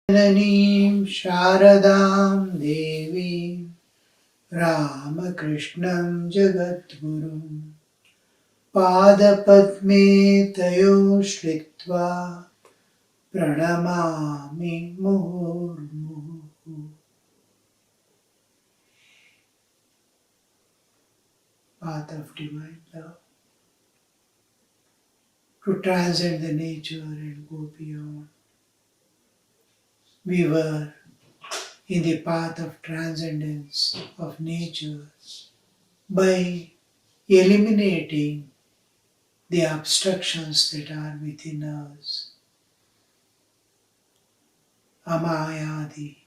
Jananii Sharadam Devi Ramakrishna Jagadguru Padapadme Tayo Shritva Pranamami Murmu. Path of divine love. To transcend the nature and go beyond. We were in the path of transcendence of nature by eliminating the obstructions that are within us. Amayadi,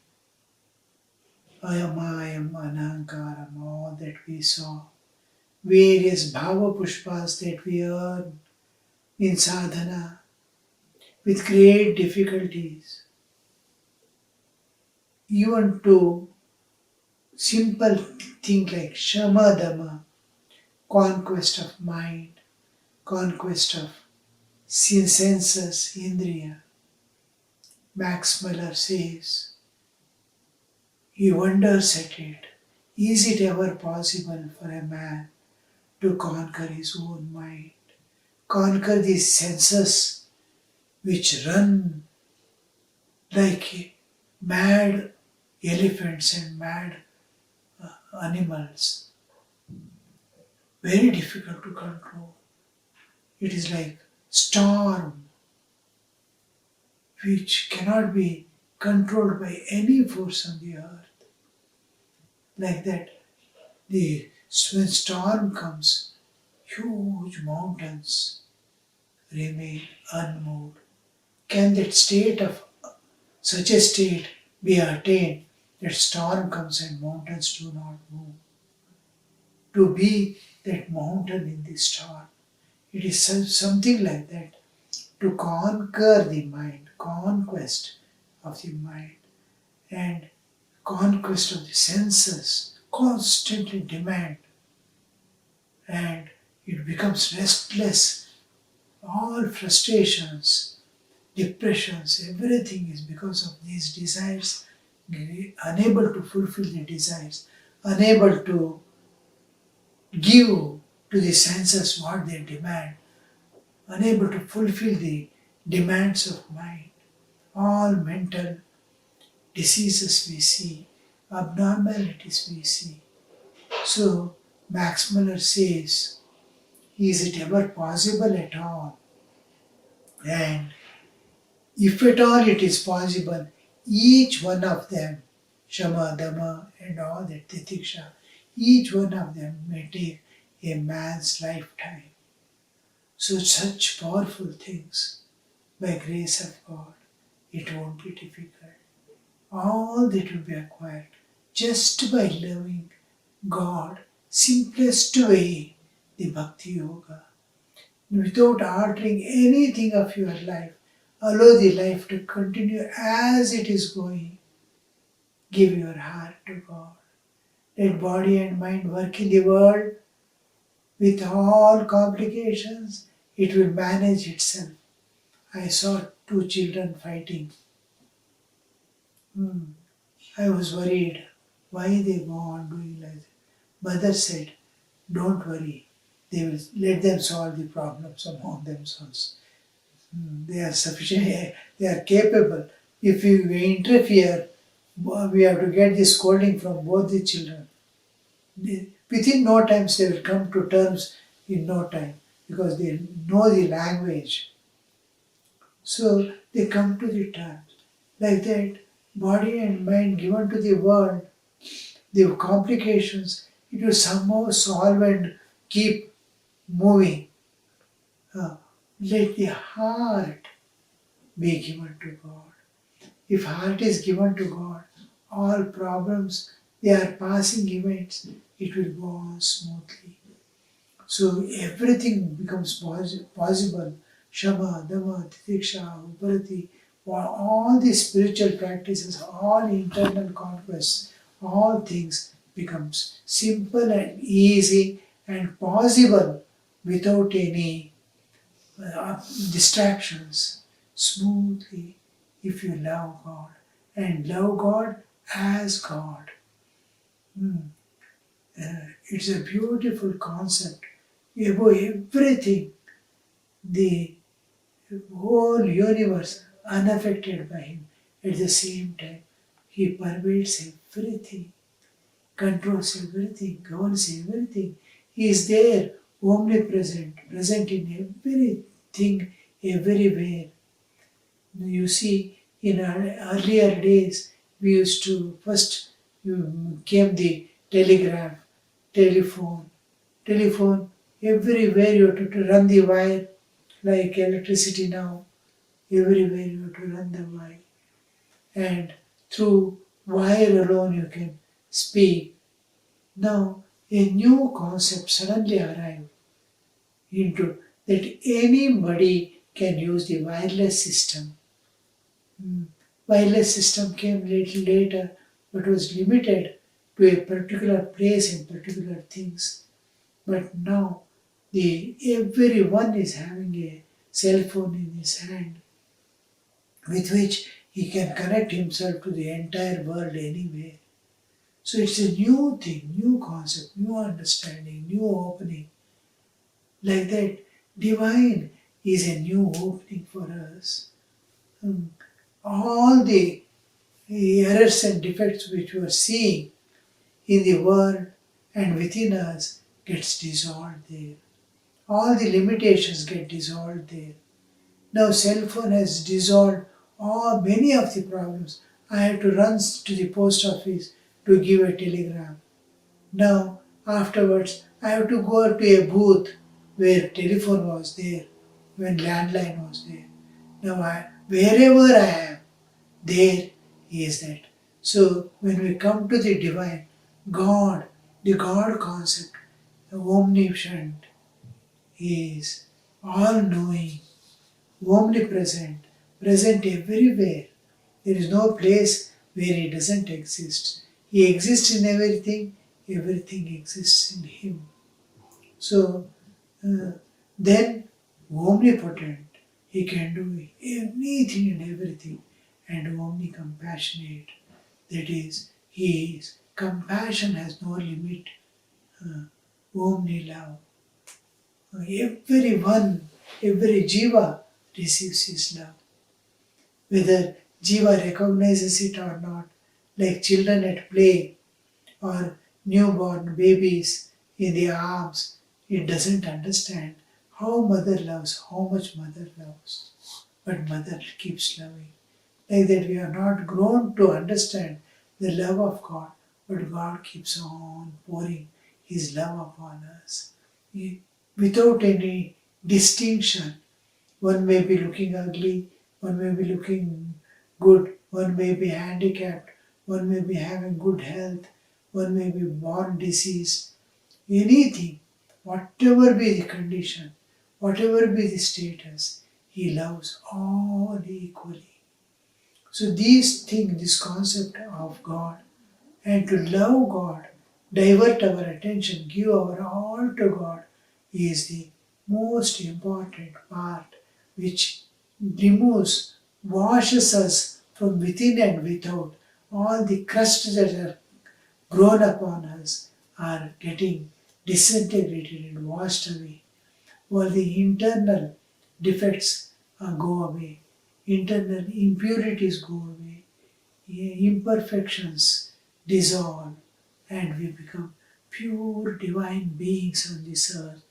Ayamayam, Anankaram, all that we saw, various bhava pushpas that we earn in sadhana with great difficulties. Even to simple thing like Shama Dhamma, conquest of mind, conquest of senses, Indriya. Max Muller says, he wonders at it. Is it ever possible for a man to conquer his own mind, conquer these senses which run like mad elephants and mad animals? Very difficult to control. It is like storm which cannot be controlled by any force on the earth. Like that, when storm comes, huge mountains remain unmoved. Can that state of such a state be attained that storm comes and mountains do not move? To be that mountain in the storm, it is something like that. To conquer the mind, conquest of the mind, and conquest of the senses, constantly demand, and it becomes restless. All frustrations, depressions, everything is because of these desires, unable to fulfill the desires, unable to give to the senses what they demand, unable to fulfill the demands of mind. All mental diseases we see, abnormalities we see. So Max Muller says, is it ever possible at all? And if at all it is possible, each one of them, Shama, Dhamma and all that Titiksha, each one of them may take a man's lifetime. So such powerful things, by grace of God, it won't be difficult. All that will be acquired just by loving God, simplest way, the Bhakti Yoga. Without altering anything of your life, allow the life to continue as it is going. Give your heart to God. Let body and mind work in the world with all complications. It will manage itself. I saw two children fighting. I was worried. Why they go on doing like that? Mother said, don't worry. They will let them solve the problems among themselves. They are sufficient, they are capable. If we interfere, we have to get the scolding from both the children. Within no time they will come to terms in no time because they know the language. So they come to the terms. Like that, body and mind given to the world, the complications, it will somehow solve and keep moving. Let the heart be given to God. If heart is given to God, all problems, they are passing events, it will go on smoothly. So everything becomes possible. Shama, Dhamma, Titiksha, Uparati, all these spiritual practices, all internal conquests, all things becomes simple and easy and possible without any distractions, smoothly, if you love God and love God as God. Hmm. It's a beautiful concept above everything. The whole universe unaffected by him. At the same time, he pervades everything, controls everything, governs everything. He is there, omnipresent, present in everything, everywhere. You see, in our earlier days, we used to first came the telegraph, telephone. Everywhere you have to run the wire, like electricity now. Everywhere you have to run the wire, and through wire alone you can speak. Now, a new concept suddenly arrived into that anybody can use the wireless system. Wireless system came little later, but was limited to a particular place and particular things. But now, the everyone is having a cell phone in his hand, with which he can connect himself to the entire world anywhere. So it's a new thing, new concept, new understanding, new opening. Like that, divine is a new opening for us. Hmm. All the errors and defects which we are seeing in the world and within us gets dissolved there. All the limitations get dissolved there. Now cell phone has dissolved all many of the problems. I had to run to the post office to give a telegram. Now afterwards I have to go to a booth where telephone was there, when landline was there. Now wherever I am, there is that. So when we come to the divine, God, the God concept, omniscient, is all knowing, omnipresent, present everywhere. There is no place where He doesn't exist. He exists in everything, everything exists in Him. So then, omnipotent, He can do anything and everything, and omnicompassionate. That is, His compassion has no limit. Omni love. Everyone, every jiva receives His love. Whether jiva recognizes it or not, like children at play or newborn babies in the arms, it doesn't understand how mother loves, how much mother loves. But mother keeps loving. Like that, we are not grown to understand the love of God, but God keeps on pouring His love upon us. Without any distinction. One may be looking ugly, one may be looking good, one may be handicapped, one may be having good health, one may be born diseased. Anything, whatever be the condition, whatever be the status, He loves all equally. So these things, this concept of God, and to love God, divert our attention, give our all to God, is the most important part which removes, washes us from within and without. All the crusts that are grown upon us are getting disintegrated and washed away, while the internal defects go away, internal impurities go away, imperfections dissolve, and we become pure divine beings on this earth.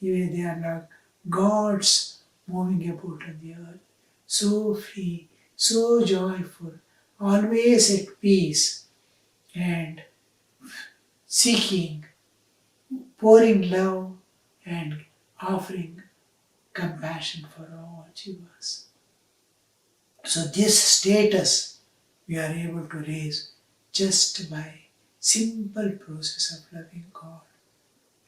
Even they are like gods moving about on the earth, so free, so joyful, always at peace, and seeking, pouring love, and offering compassion for all jivas. So this status we are able to raise just by simple process of loving God.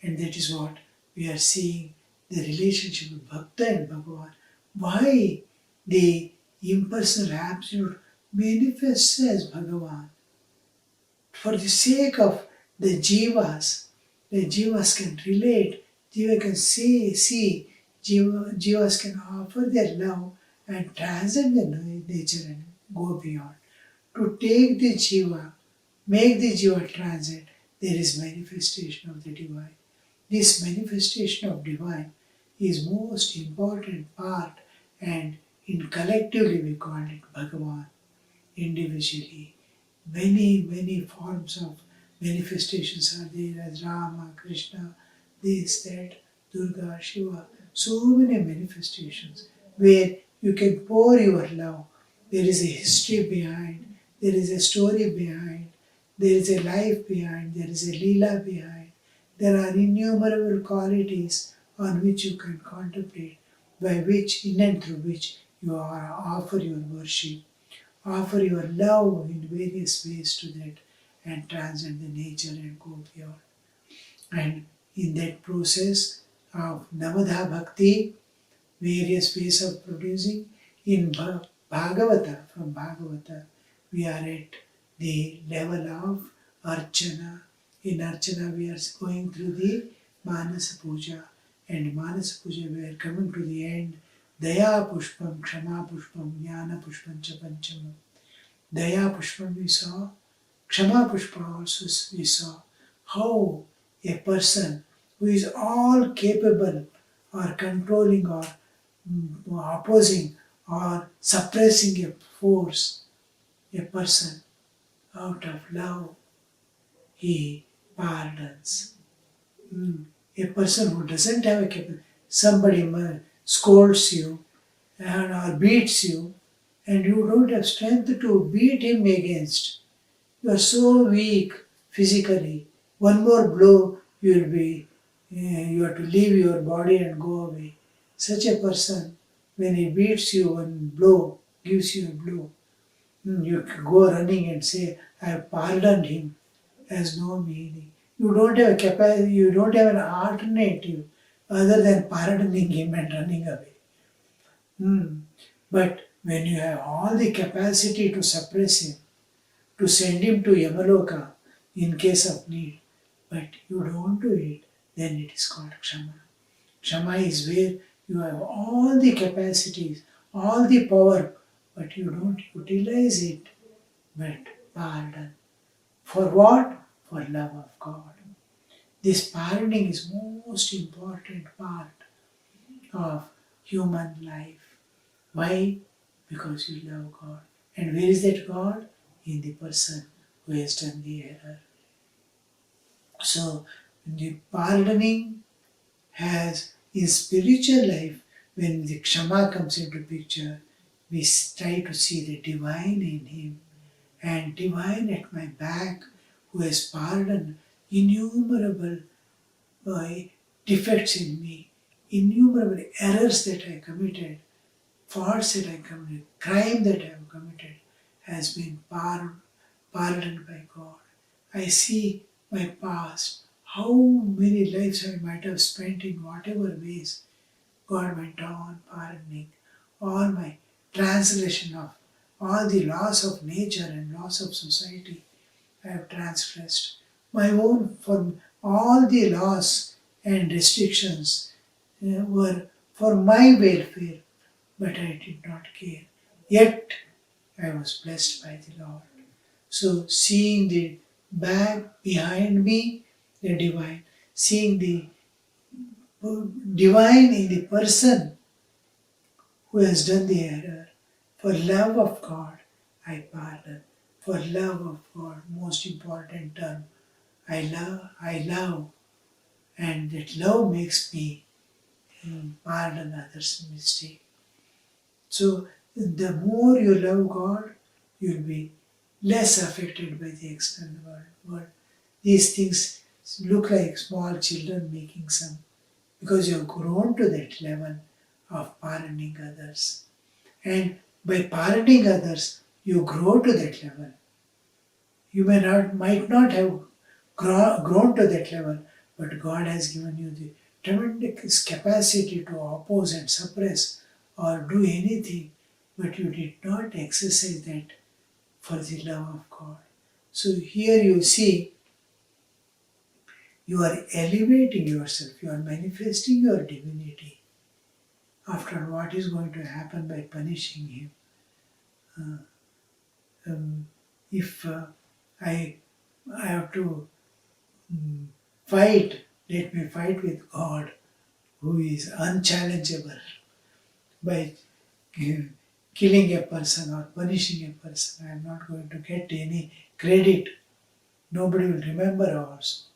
And that is what we are seeing the relationship of Bhakta and Bhagavan. Why the impersonal absolute manifests as Bhagavan? For the sake of the jivas can relate, jiva can see jivas can offer their love and transcend their nature and go beyond. to take the jiva, make the jiva transit, there is manifestation of the divine. This manifestation of divine is most important part, and in collectively we call it Bhagavan. Individually, many forms of manifestations are there as Rama, Krishna, this, that, Durga, Shiva, so many manifestations where you can pour your love. There is a history behind, there is a story behind, there is a life behind, there is a Leela behind. There are innumerable qualities on which you can contemplate, by which, in and through which you are offer your worship, offer your love in various ways to that, and transcend the nature and go beyond. And in that process of Navadha Bhakti, various ways of producing, in Bhagavata, from Bhagavata, we are at the level of Archana. In Archana, we are going through the Manasa Puja, and Manasa Puja, we are coming to the end. Daya Pushpam, Kshama Pushpam, Jnana Pushpam Cha Panchamam. Daya Pushpam we saw, Kshama Pushpa also we saw how a person who is all capable or controlling or opposing or suppressing a force, a person out of love, he pardons. A person who doesn't have a capability, somebody scolds you and or beats you, and you don't have strength to beat him against. You are so weak physically. One more blow, you will be. You have to leave your body and go away. Such a person, when he beats you one blow, gives you a blow, you go running and say, "I have pardoned him," has no meaning. You don't have a capacity. You don't have an alternative other than pardoning him and running away. But when you have all the capacity to suppress him, to send him to Yamaloka in case of need, but you don't do it, then it is called Kshama. Kshama is where you have all the capacities, all the power, but you don't utilize it. But pardon. For what? For love of God. This pardoning is most important part of human life. Why? Because you love God. And where is that God? In the person who has done the error. So the pardoning has, in spiritual life, when the Kshama comes into picture, we try to see the divine in him, and divine at my back who has pardoned innumerable defects in me, innumerable errors that I committed, faults that I committed, crime that I have committed, has been pardoned by God. I see my past, how many lives I might have spent in whatever ways. God went on pardoning all my transgression of all the laws of nature and laws of society I have transgressed. My own, for all the laws and restrictions were for my welfare, but I did not care. Yet I was blessed by the Lord. So seeing the back behind me, the divine, seeing the divine in the person who has done the error, for love of God, I pardon. For love of God, most important term. I love, and that love makes me pardon others' mistake. So the more you love God, you'll be less affected by the external world. These things look like small children making some, because you have grown to that level of pardoning others. And by pardoning others, you grow to that level. You might not have grown to that level, but God has given you the tremendous capacity to oppose and suppress or do anything, but you did not exercise that for the love of God. So here you see, you are elevating yourself, you are manifesting your divinity. After what is going to happen by punishing him? If I, I have to fight, let me fight with God, who is unchallengeable by killing a person or punishing a person. I am not going to get any credit. Nobody will remember ours.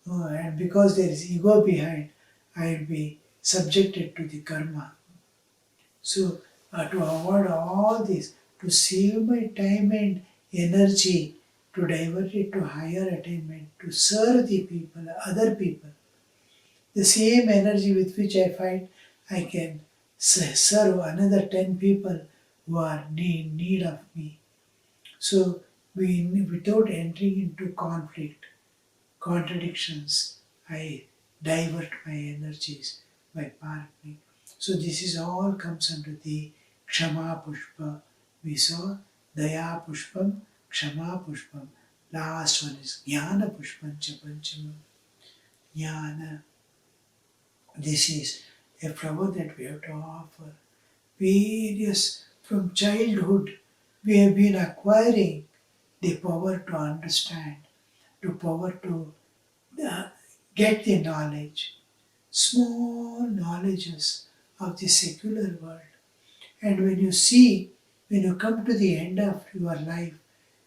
And because there is ego behind, I will be subjected to the karma. So, to avoid all this, to save my time and energy, to divert it to higher attainment, to serve the people, other people, the same energy with which I fight, I can serve another 10 people who are in need of me. So, without entering into conflict, contradictions, I divert my energies by partnering. So this is all comes under the Kshama Pushpa. We saw Daya Pushpam, Kshama Pushpam. Last one is Jnana Pushpam cha Panchamam. Jnana. This is a flower that we have to offer. Various, from childhood, we have been acquiring the power to understand, to power to get the knowledge, small knowledges of the secular world. And when you come to the end of your life,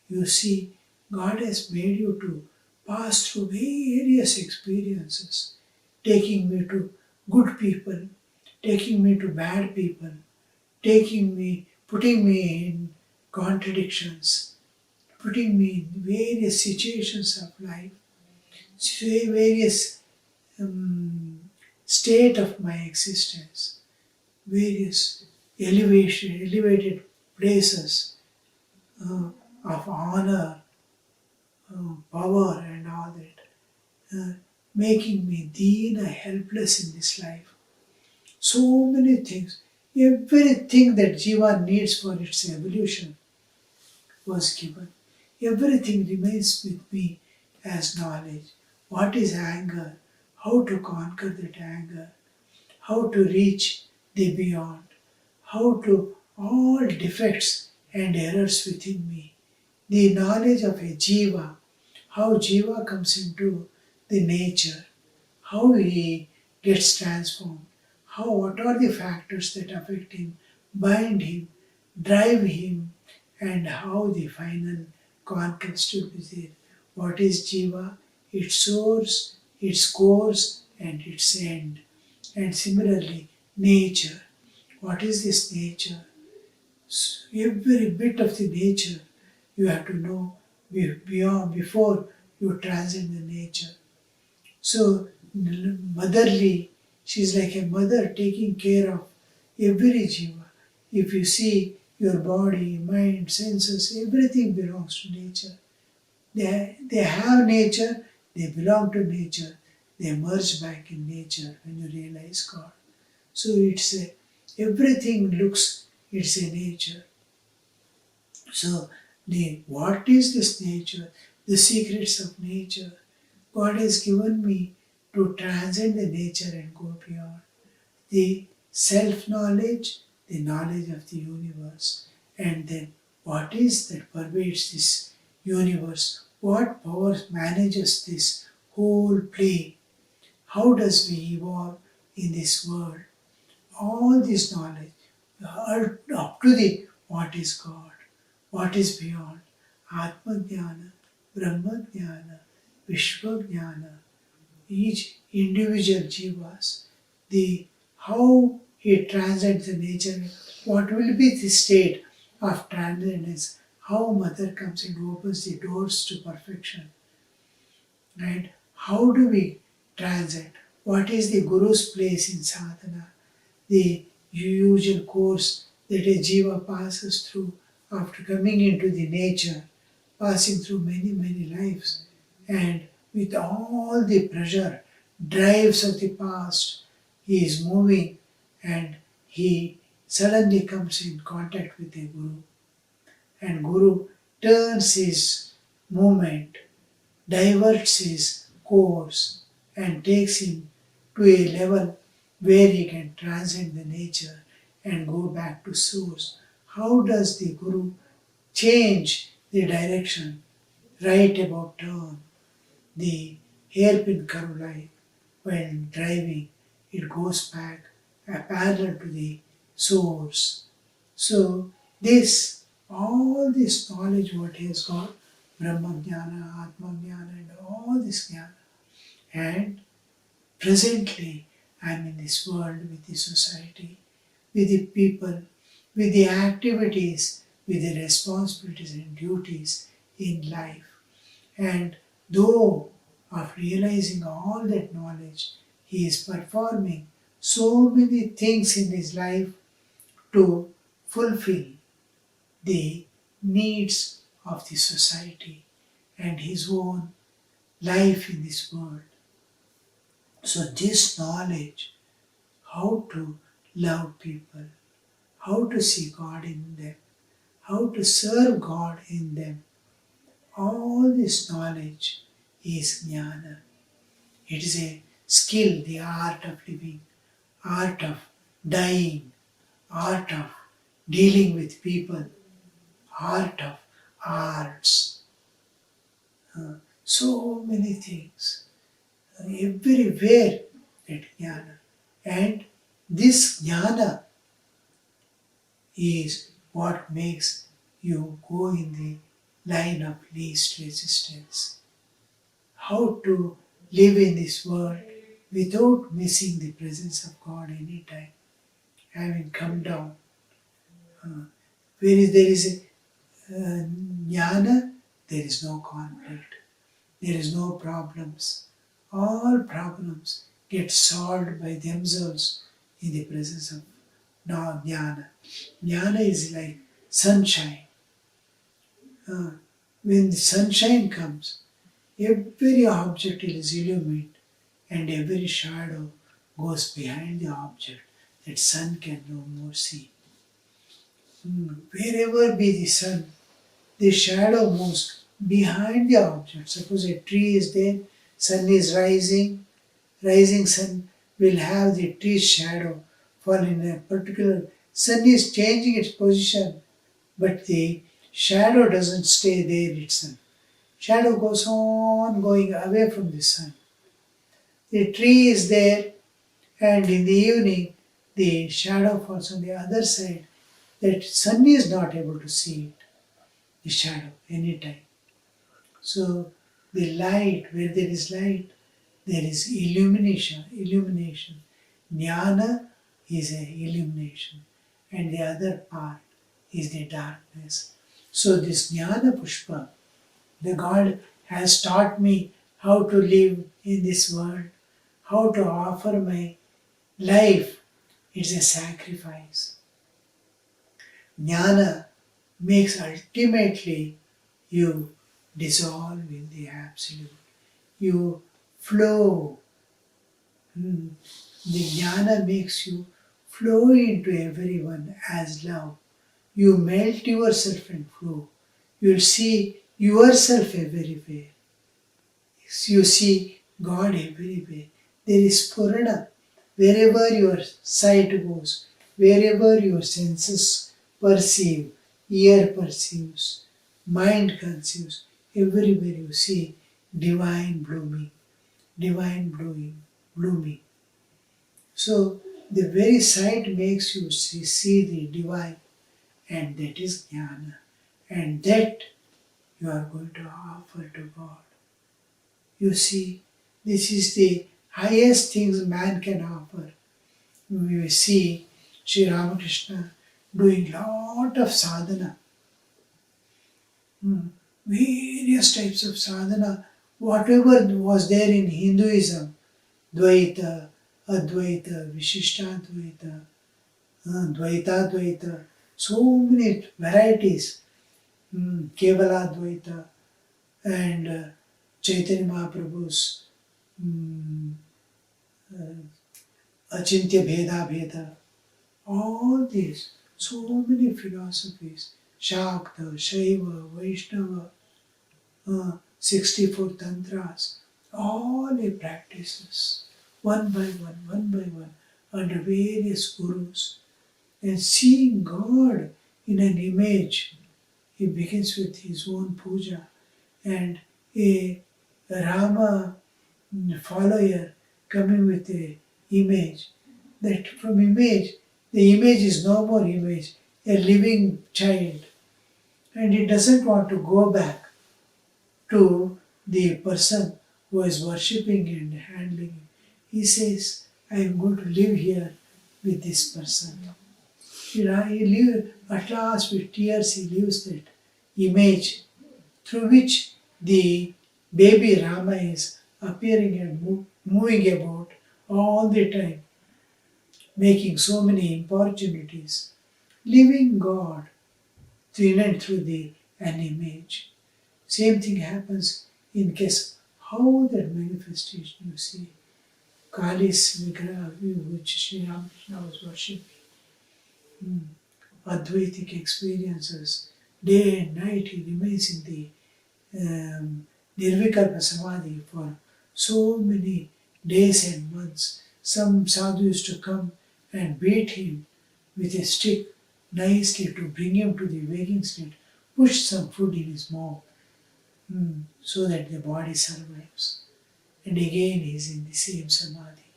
you see God has made you to pass through various experiences, taking me to good people, taking me to bad people, putting me in contradictions, putting me in various situations of life, various state of my existence, various elevated places of honor, power, and all that, making me deena, helpless in this life. So many things, everything that Jiva needs for its evolution was given. Everything remains with me as knowledge. What is anger? How to conquer that anger? How to reach the beyond? How to all defects and errors within me? The knowledge of a jiva, how jiva comes into the nature, how he gets transformed, what are the factors that affect him, bind him, drive him, and how the final conquest will be there. What is jiva? Its source, its course, and its end. And similarly, nature. What is this nature? Every bit of the nature you have to know beyond before you transcend the nature. So motherly, she's like a mother taking care of every jiva. If you see your body, mind, senses, everything belongs to nature. They have nature, they belong to nature, they merge back in nature when you realize God. So everything looks, it's a nature. So what is this nature? The secrets of nature. God has given me to transcend the nature and go beyond. The self-knowledge, the knowledge of the universe. And then what is that pervades this universe? What power manages this whole play? How does we evolve in this world? All this knowledge, up to the what is God, what is beyond, Atma Jnana, Brahma Jnana, Vishwa Jnana, each individual jivas, how he transcends the nature, what will be the state of transcendence, how Mother comes and opens the doors to perfection. And how do we transcend? What is the Guru's place in sadhana? The usual course that a jiva passes through after coming into the nature, passing through many, many lives, and with all the pressure, drives of the past, he is moving and he suddenly comes in contact with a Guru. And Guru turns his movement, diverts his course, and takes him to a level where he can transcend the nature and go back to source. How does the Guru change the direction, right about turn, the hairpin curve light when driving, it goes back parallel to the source. So this, all this knowledge what he has got, Brahma Jnana, Atma Jnana and all this Jnana. And presently I am in this world with the society, with the people, with the activities, with the responsibilities and duties in life. And though of realizing all that knowledge, he is performing so many things in his life to fulfill the needs of the society and his own life in this world. So this knowledge, how to love people, how to see God in them, how to serve God in them, all this knowledge is jnana. It is a skill, the art of living, art of dying, art of dealing with people, art of arts. So many things. Everywhere that jnana. And this jnana is what makes you go in the line of least resistance. How to live in this world without missing the presence of God anytime. Having come down. Where there is a jnana, there is no conflict. There is no problems. All problems get solved by themselves in the presence of jnana. Jnana is like sunshine. When the sunshine comes, every object is illumined and every shadow goes behind the object that sun can no more see. Wherever be the sun, the shadow moves behind the object. Suppose a tree is there, sun is rising sun will have the tree's shadow fall in a particular, sun is changing its position, but the shadow doesn't stay there itself. Shadow goes on going away from the sun. The tree is there and in the evening the shadow falls on the other side. That sun is not able to see it, the shadow, anytime. So the light, where there is light, there is illumination. Jnana is an illumination and the other part is the darkness. So this Jnana Pushpa, the God has taught me how to live in this world, how to offer my life. It's a sacrifice. Jnana makes ultimately you dissolve in the absolute. You flow. The jnana makes you flow into everyone as love. You melt yourself and flow. You see yourself everywhere. You see God everywhere. There is Purana. Wherever your sight goes, wherever your senses perceive, ear perceives, mind conceives, everywhere you see divine blooming, blooming. So the very sight makes you see the divine, and that is jnana. And that you are going to offer to God. You see, this is the highest things man can offer. We see Sri Ramakrishna doing lot of sadhana. Various types of sadhana. Whatever was there in Hinduism, Dvaita, Advaita, Vishishtadvaita, Dvaita, so many varieties. Kevala Dvaita and Chaitanya Mahaprabhu's Achintya Bheda, all these, so many philosophies, Shakta, Shaiva, Vaishnava, 64 Tantras, all the practices, one by one, under various gurus, and seeing God in an image he begins with his own puja, and a Rama follower coming with a image, that from image, the image is no more image, a living child, and he doesn't want to go back to the person who is worshipping and handling him. He says, I am going to live here with this person. He live, at last with tears he leaves that image through which the baby Rama is appearing and moving about all the time, making so many importunities, living God in and through an image. Same thing happens in case how that manifestation you see. Kali's Vigraha, which Sri Ramakrishna was worshipping. Advaitic experiences. Day and night he remains in the Nirvikalpa Samadhi for so many days and months. Some sadhu used to come and beat him with a stick nicely to bring him to the waking state, push some food in his mouth so that the body survives. And again he is in the same Samadhi.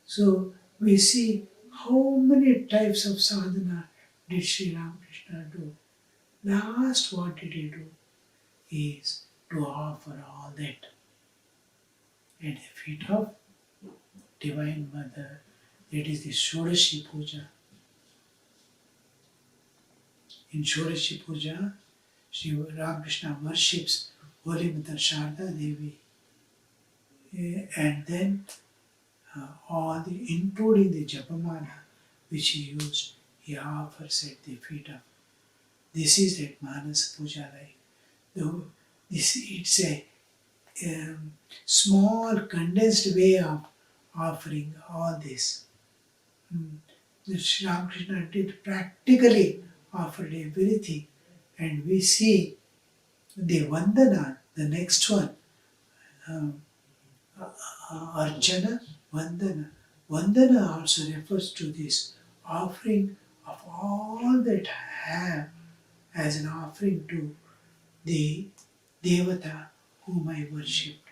So we see how many types of sadhana did Sri Ramakrishna do. Last what did he do is to offer all that at the feet of Divine Mother. That is the Shodashi Puja. In Shodashi Puja, Sri Ramakrishna worships Holy Mother Sharda Devi. And then all the, including the Japamala which he used, he offers at the feet of. This is that Manas Puja like. It's a small condensed way of offering all this. Sri Ramakrishna did practically offered everything, and we see the Vandana, the next one, Archana, Vandana. Vandana also refers to this offering of all that I have as an offering to the Devata whom I worshipped,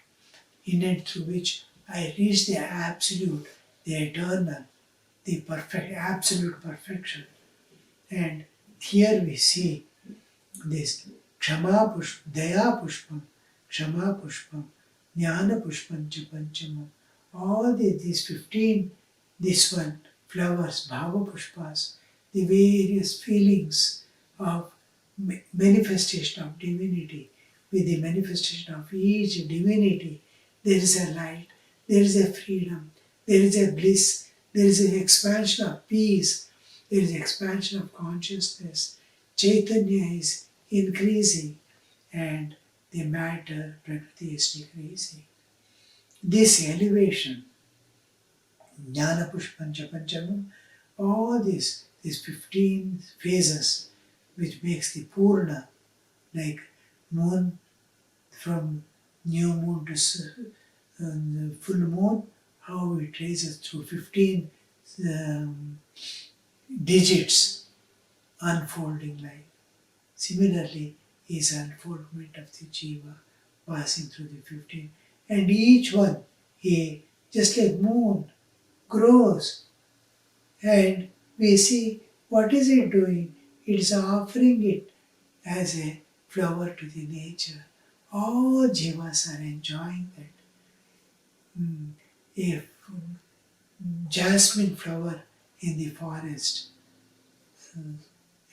in and through which I reach the absolute, the eternal, the perfect, absolute perfection. And here we see this Kshama Pushpam, Daya Pushpam, Kshama Pushpam, Jnana Pushpam cha Panchamam. All these 15, this one, flowers, Bhava Pushpas, the various feelings of manifestation of divinity. With the manifestation of each divinity, there is a light, there is a freedom, there is a bliss, there is an expansion of peace, there is expansion of consciousness. Chaitanya is increasing and the matter, Prakriti is decreasing. This elevation, Jnana Pushpancha Panchamam, all these 15 phases which makes the Purna, like moon from new moon to full moon, how it traces through 15 digits unfolding life. Similarly, is unfoldment of the Jiva passing through the 15. And each one, just like moon, grows. And we see what is it doing? It is offering it as a flower to the nature. All jivas are enjoying that. A jasmine flower in the forest.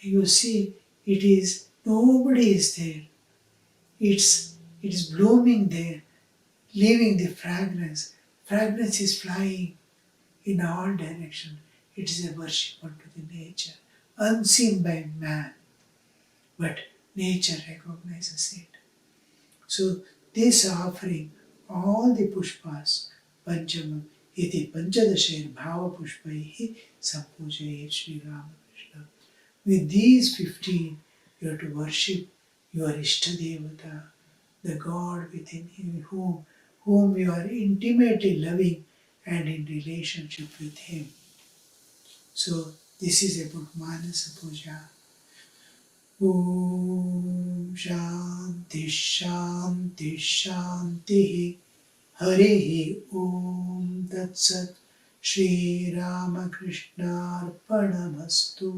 You see, nobody is there. It is blooming there, leaving the fragrance. Fragrance is flying in all directions. It is a worship unto the nature, unseen by man, but nature recognizes it. So this offering, all the pushpas, Panchamam, iti Panchadashair Bhava Pushpaihi Sampujayet Sri Ramakrishna. With these 15, you have to worship your Ishtadevata, the God within him, whom you are intimately loving and in relationship with him. So this is about Manasa Puja. Om Shanti Shanti Shanti. Hare Om Tat Sat. Shri Ramakrishna Arpanamastu.